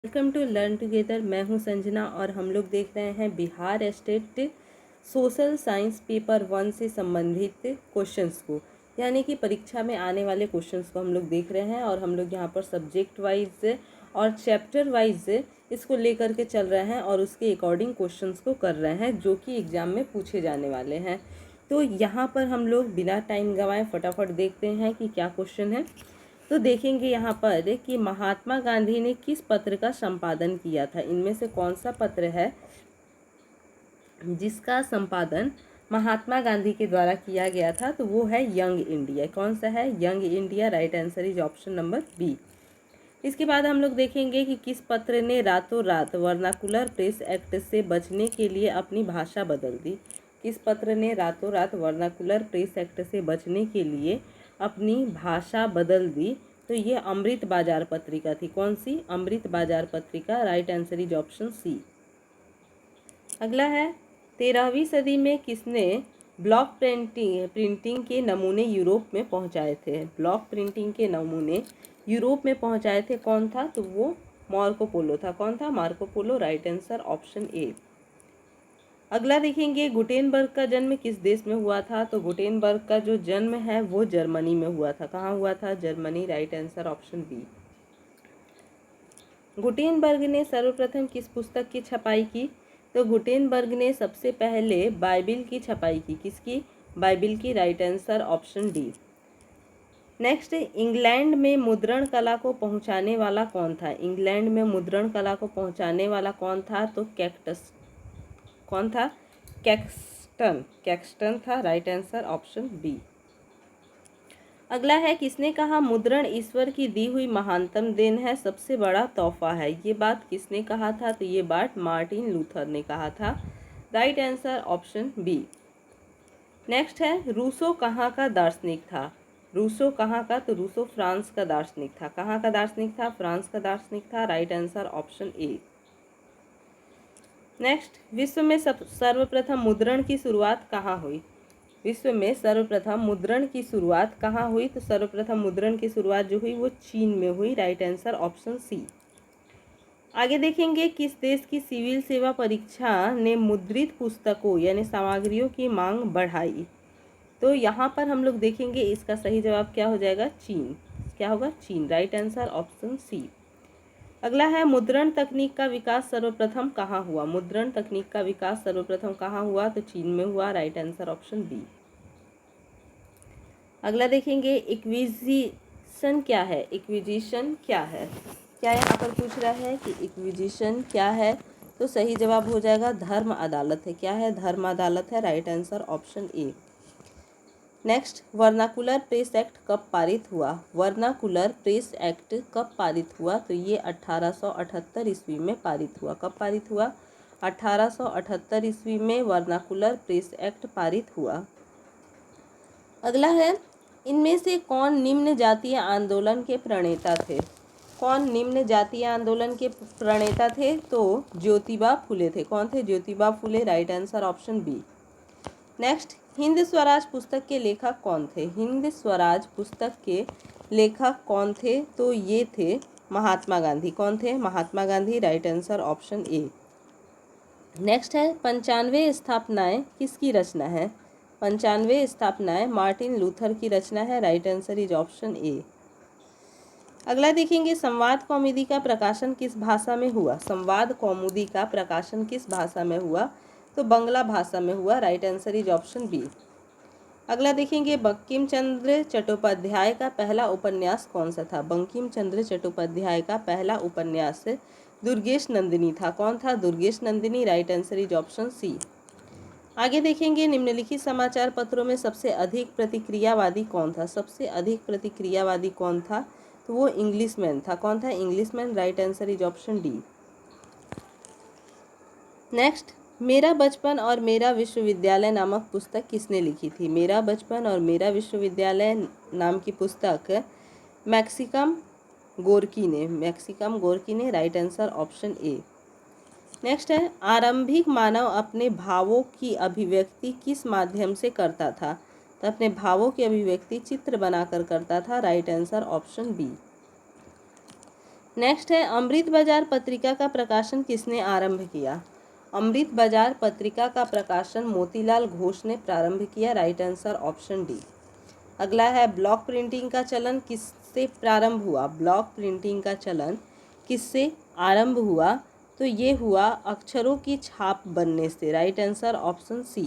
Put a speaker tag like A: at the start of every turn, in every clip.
A: Welcome to learn together. मैं हूं संजना और हम लोग देख रहे हैं Bihar state social science paper 1 से संबंधित क्वेश्चंस को, यानी कि परीक्षा में आने वाले क्वेश्चंस को हम लोग देख रहे हैं। और हम लोग यहां पर सब्जेक्ट वाइज और चैप्टर वाइज इसको लेकर के चल रहे हैं और उसके अकॉर्डिंग क्वेश्चंस को कर रहे हैं जो कि एग्ज़ाम में पूछे जाने वाले हैं। तो यहाँ पर हम लोग बिना टाइम गंवाए फटाफट देखते हैं कि क्या क्वेश्चन है। तो देखेंगे यहाँ पर कि महात्मा गांधी ने किस पत्र का संपादन किया था। इनमें से कौन सा पत्र है जिसका संपादन महात्मा गांधी के द्वारा किया गया था? तो वो है यंग इंडिया। कौन सा है? Young India. Right answer is option number B. इसके बाद हम लोग देखेंगे कि किस पत्र ने रातों रात वर्नाकुलर प्रेस एक्ट से बचने के लिए अपनी भाषा बदल दी। किस पत्र ने रातों रात वर्नाकुलर प्रेस एक्ट से बचने के लिए अपनी भाषा बदल दी? तो ये अमृत बाजार पत्रिका थी। कौन सी? Amrita Bazar Patrika. Right answer is option C. अगला है 13वीं सदी में किसने ब्लॉक प्रिंटिंग के नमूने यूरोप में पहुंचाए थे? ब्लॉक प्रिंटिंग के नमूने यूरोप में पहुंचाए थे। कौन था? तो वो मार्को पोलो था। कौन था? Marco Polo. Right answer option ए। अगला देखेंगे गुटेनबर्ग का जन्म किस देश में हुआ था? तो गुटेनबर्ग का जो जन्म है वो जर्मनी में हुआ था। कहाँ हुआ था? Germany. Right answer option B. Gutenberg ने सर्वप्रथम किस पुस्तक की छपाई की? तो गुटेनबर्ग ने सबसे पहले बाइबिल की छपाई की। किसकी? बाइबिल की। Right answer option D. Next, England में मुद्रण कला को पहुंचाने वाला कौन था? इंग्लैंड में मुद्रण कला को पहुंचाने वाला कौन था? तो कौन था? कैक्सटन था। Right answer option B. अगला है किसने कहा मुद्रण ईश्वर की दी हुई महानतम देन है, सबसे बड़ा तोहफा है? ये बात किसने कहा था? तो ये बात मार्टिन लूथर ने कहा था। Right answer option B. Next है रूसो कहाँ का दार्शनिक था? रूसो कहाँ का? तो रूसो फ्रांस का दार्शनिक था। कहाँ का दार्शनिक था? फ्रांस का दार्शनिक था। Right answer option A. Next, विश्व में सर्वप्रथम मुद्रण की शुरुआत कहाँ हुई? विश्व में सर्वप्रथम मुद्रण की शुरुआत कहाँ हुई? तो सर्वप्रथम मुद्रण की शुरुआत जो हुई वो चीन में हुई। Right answer option C. आगे देखेंगे किस देश की सिविल सेवा परीक्षा ने मुद्रित पुस्तकों यानी सामग्रियों की मांग बढ़ाई? तो यहाँ पर हम लोग देखेंगे इसका सही जवाब क्या हो जाएगा? चीन। क्या होगा? चीन। Right answer option C. अगला है मुद्रण तकनीक का विकास सर्वप्रथम कहाँ हुआ? मुद्रण तकनीक का विकास सर्वप्रथम कहाँ हुआ? तो चीन में हुआ। Right answer option B. अगला देखेंगे इक्विजिशन क्या है? इक्विजिशन क्या है? क्या यहाँ पर पूछ रहा है कि इक्विजिशन क्या है? तो सही जवाब हो जाएगा धर्म अदालत है। क्या है? धर्म अदालत है। Right answer option A. Next, vernacular press act कब पारित हुआ? वर्नाकुलर प्रेस एक्ट कब पारित हुआ? तो ये 1878 ईस्वी में पारित हुआ। कब पारित हुआ? 1878 ईस्वी में वर्नाकुलर प्रेस एक्ट पारित हुआ। अगला है इनमें से कौन निम्न जातीय आंदोलन के प्रणेता थे? कौन निम्न जातीय आंदोलन के प्रणेता थे? तो ज्योतिबा फुले थे। कौन थे? Jyotiba Phule. Right answer option B. Next, Hind Swaraj पुस्तक के लेखक कौन थे? हिंद स्वराज पुस्तक के लेखक कौन थे? तो ये थे महात्मा गांधी। कौन थे? Mahatma Gandhi. Right answer option A. Next है 95 स्थापनाएं किसकी रचना है? 95 स्थापनाएं मार्टिन लूथर की रचना है। Right answer is option A. अगला देखेंगे संवाद कौमुदी का प्रकाशन किस भाषा में हुआ? संवाद कौमुदी का प्रकाशन किस भाषा में हुआ? तो बांग्ला भाषा में हुआ। Right answer is option B. अगला देखेंगे बंकिम चंद्र चट्टोपाध्याय का पहला उपन्यास कौन सा था? बंकिम चंद्र चट्टोपाध्याय का पहला उपन्यास दुर्गेश नंदिनी था। कौन था? Durgesh Nandini. Right answer is option C. आगे देखेंगे निम्नलिखित समाचार पत्रों में सबसे अधिक प्रतिक्रियावादी कौन था? सबसे अधिक प्रतिक्रियावादी कौन था? तो वो इंग्लिशमैन था। कौन था? Englishman. Right answer is option D. Next, मेरा बचपन और मेरा विश्वविद्यालय नामक पुस्तक किसने लिखी थी? मेरा बचपन और मेरा विश्वविद्यालय नाम की पुस्तक मैक्सिकम गोर्की ने। मैक्सिकम गोर्की ने। Right answer option A. Next है आरंभिक मानव अपने भावों की अभिव्यक्ति किस माध्यम से करता था? तो अपने भावों की अभिव्यक्ति चित्र बनाकर करता था। Right answer option B. Next है अमृत बाजार पत्रिका का प्रकाशन किसने आरंभ किया? अमृत बाजार पत्रिका का प्रकाशन मोतीलाल घोष ने प्रारंभ किया। Right answer option D. अगला है ब्लॉक प्रिंटिंग का चलन किससे प्रारंभ हुआ? ब्लॉक प्रिंटिंग का चलन किससे आरंभ हुआ? तो ये हुआ अक्षरों की छाप बनने से। Right answer option C.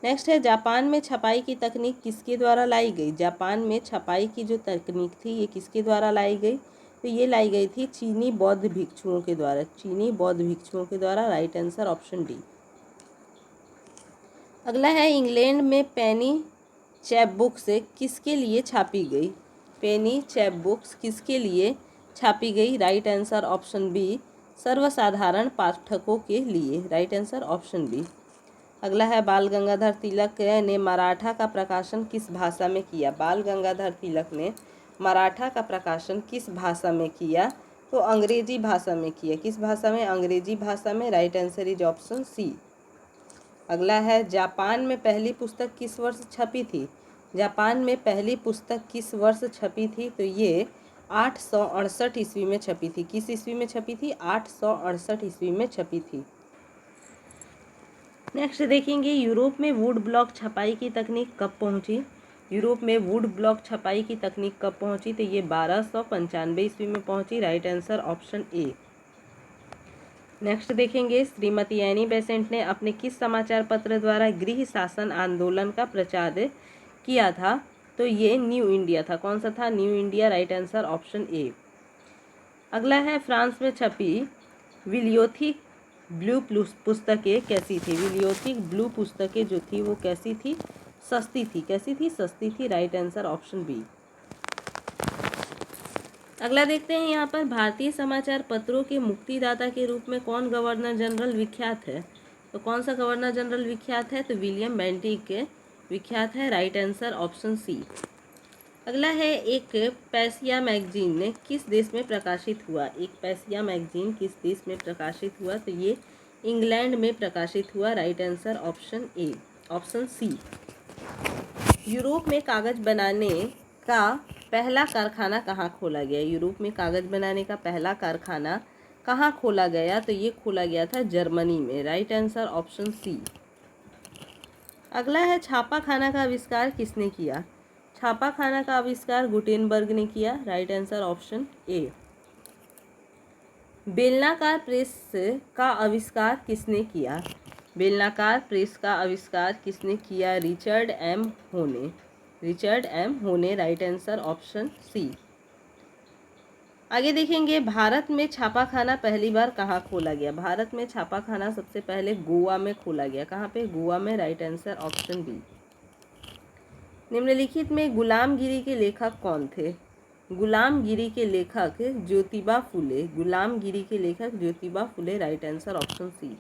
A: Next है जापान में छपाई की तकनीक किसके द्वारा लाई गई? जापान में छपाई की जो तकनीक थी ये किसके द्वारा लाई गई? तो ये लाई गई थी चीनी बौद्ध भिक्षुओं के द्वारा। चीनी बौद्ध भिक्षुओं के द्वारा। Right answer option D. अगला है इंग्लैंड में पेनी चैप बुक्स किसके लिए छापी गई? पेनी चैप बुक्स किसके लिए छापी गई? राइट आंसर ऑप्शन बी, सर्वसाधारण पाठकों के लिए। Right answer option B. अगला है बाल गंगाधर तिलक ने मराठा का प्रकाशन किस भाषा में किया? बाल गंगाधर तिलक ने मराठा का प्रकाशन किस भाषा में किया? तो अंग्रेजी भाषा में किया। किस भाषा में? अंग्रेजी भाषा में। Right answer is option C. अगला है जापान में पहली पुस्तक किस वर्ष छपी थी? जापान में पहली पुस्तक किस वर्ष छपी थी? तो ये 868 ईस्वी में छपी थी। किस ईस्वी में छपी थी? 868 ईस्वी में छपी थी। नेक्स्ट देखेंगे यूरोप में वुड ब्लॉक छपाई की तकनीक कब पहुंची? यूरोप में वुड ब्लॉक छपाई की तकनीक कब पहुंची? तो ये 1295 ईस्वी में पहुंची। Right answer option A. Next देखेंगे श्रीमती एनी बेसेंट ने अपने किस समाचार पत्र द्वारा गृह शासन आंदोलन का प्रचार किया था? तो ये न्यू इंडिया था। कौन सा था? New India. Right answer option ए। अगला है फ्रांस में छपी विलियोथिक ब्लू पुस्तकें कैसी थी? विलियोथिक ब्लू पुस्तकें जो थी वो कैसी थी? सस्ती थी। कैसी थी? सस्ती थी। Right answer option B. अगला देखते हैं यहाँ पर भारतीय समाचार पत्रों के मुक्तिदाता के रूप में कौन गवर्नर जनरल विख्यात है? तो कौन सा गवर्नर जनरल विख्यात है? तो विलियम बेंटिक विख्यात है। Right answer option C. अगला है एक पैसिया मैगजीन ने किस देश में प्रकाशित हुआ? एक पैसिया मैगजीन किस देश में प्रकाशित हुआ? तो ये इंग्लैंड में प्रकाशित हुआ। Right answer option A, option C. Europe में कागज बनाने का पहला कारखाना कहाँ खोला गया? यूरोप में कागज बनाने का पहला कारखाना कहाँ खोला गया? तो ये खोला गया था जर्मनी में। Right answer option C. अगला है छापाखाना का आविष्कार किसने किया? छापाखाना का आविष्कार गुटेनबर्ग ने किया। राइट आंसर ऑप्शन ए। बेलनाकार प्रेस का आविष्कार किसने किया? बेलनाकार प्रेस का आविष्कार किसने किया? रिचर्ड एम होने। रिचर्ड एम होने। Right answer option C. आगे देखेंगे भारत में छापाखाना पहली बार कहाँ खोला गया? भारत में छापाखाना सबसे पहले गोवा में खोला गया। कहाँ पे? गोवा में। Right answer option B. निम्नलिखित में गुलामगिरी के लेखक कौन थे? गुलामगिरी के लेखक ज्योतिबा फुले। गुलामगिरी के लेखक Jyotiba Phule. Right answer option C.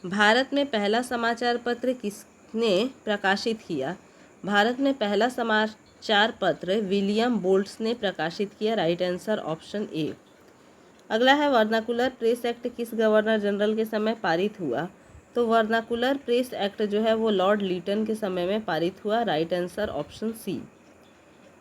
A: Bharat में पहला समाचार पत्र किसने प्रकाशित किया? भारत में पहला समाचार पत्र विलियम बोल्ट्स ने प्रकाशित किया। राइट आंसर ऑप्शन ए। अगला है वर्नाकुलर प्रेस एक्ट किस गवर्नर जनरल के समय पारित हुआ? तो वर्नाकुलर प्रेस एक्ट जो है वो लॉर्ड लीटन के समय में पारित हुआ। Right answer option C.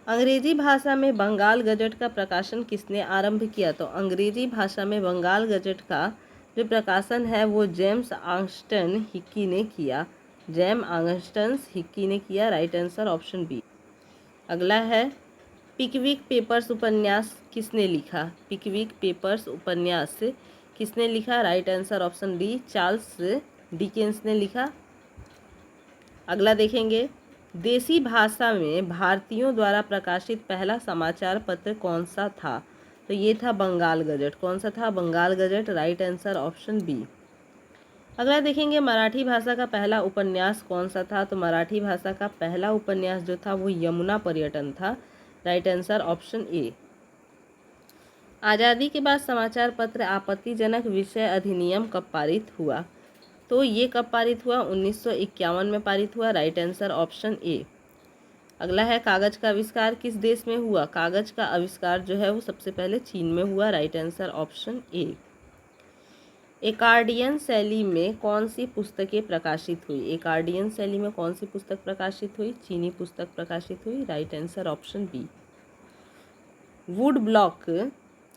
A: अंग्रेजी भाषा में बंगाल गजट का प्रकाशन किसने आरंभ किया? तो अंग्रेजी भाषा में बंगाल गजट का जो प्रकाशन है वो जेम्स आंगस्टन हिक्की ने किया। जेम आंगस्टन हिक्की ने किया। Right answer option B. अगला है पिकविक पेपर्स उपन्यास किसने लिखा? पिकविक पेपर्स उपन्यास किसने लिखा? Right answer option D, Charles Dickens ने लिखा। अगला देखेंगे देसी भाषा में भारतीयों द्वारा प्रकाशित पहला समाचार पत्र कौन सा था? तो ये था बंगाल गजट। कौन सा था? Bengal gazette. Right answer option B. अगला देखेंगे मराठी भाषा का पहला उपन्यास कौन सा था? तो मराठी भाषा का पहला उपन्यास जो था वो यमुना पर्यटन था। राइट आंसर ऑप्शन ए। आज़ादी के बाद समाचार पत्र आपत्तिजनक विषय अधिनियम कब पारित हुआ? तो ये कब पारित हुआ? 1951 में पारित हुआ। राइट आंसर ऑप्शन ए। अगला है कागज का आविष्कार किस देश में हुआ? कागज का आविष्कार जो है वो सबसे पहले चीन में हुआ। Right answer option A. Accordion शैली में कौन सी पुस्तकें प्रकाशित हुई? एकार्डियन शैली में कौन सी पुस्तक प्रकाशित हुई? चीनी पुस्तक प्रकाशित हुई। Right answer option B. Wood block,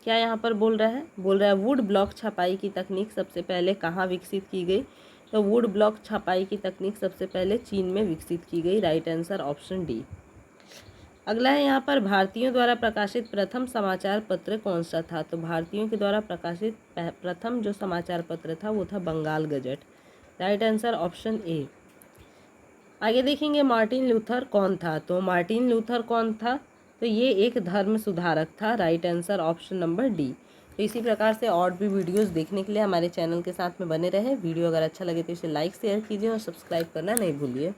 A: क्या यहाँ पर बोल रहा है, बोल रहा है वुड ब्लॉक छपाई की तकनीक सबसे पहले कहाँ विकसित की गई। तो वुड ब्लॉक छपाई की तकनीक सबसे पहले चीन में विकसित की गई। Right answer option D. अगला है यहाँ पर भारतीयों द्वारा प्रकाशित प्रथम समाचार पत्र कौन सा था। तो भारतीयों के द्वारा प्रकाशित प्रथम जो समाचार पत्र था वो था Bengal gazette. Right answer option A. आगे देखेंगे मार्टिन लूथर कौन था। तो मार्टिन लूथर कौन था, तो ये एक धर्म सुधारक था। Right answer option number D. तो इसी प्रकार से और भी वीडियोस देखने के लिए हमारे चैनल के साथ में बने रहे। वीडियो अगर अच्छा लगे तो इसे लाइक शेयर कीजिए और सब्सक्राइब करना नहीं भूलिए।